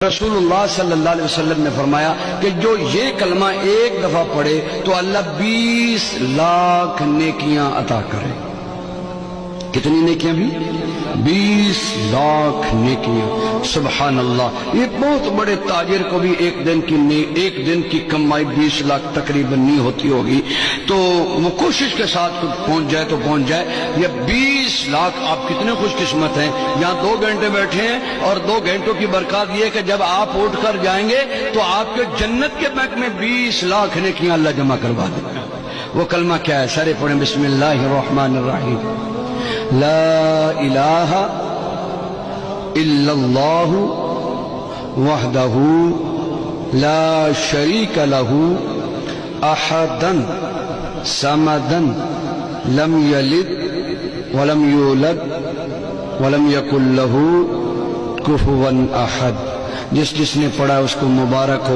رسول اللہ صلی اللہ علیہ وسلم نے فرمایا کہ جو یہ کلمہ ایک دفعہ پڑھے تو اللہ 20 لاکھ نیکیاں عطا کرے۔ کتنی نیکیاں بھی؟ 20 لاکھ نیکیاں۔ سبحان اللہ، یہ بہت بڑے تاجر کو بھی ایک دن کی کمائی 20 لاکھ تقریباً نہیں ہوتی ہوگی، تو وہ کوشش کے ساتھ پہنچ جائے تو پہنچ جائے۔ یہ 20 لاکھ، آپ کتنے خوش قسمت ہیں، یہاں 2 گھنٹے بیٹھے ہیں اور 2 گھنٹوں کی برکات یہ کہ جب آپ اٹھ کر جائیں گے تو آپ کے جنت کے بینک میں 20 لاکھ نیکیاں اللہ جمع کروا دے گا۔ وہ کلمہ کیا ہے؟ سارے پڑھیں، بسم اللہ الرحمن الرحیم، لا الہ الا اللہ وحدہ لا شریک لہ احدا صمدا لم یلد ولم یولد ولم یکن لہ کفوا احد۔ جس نے پڑھا اس کو مبارک ہو۔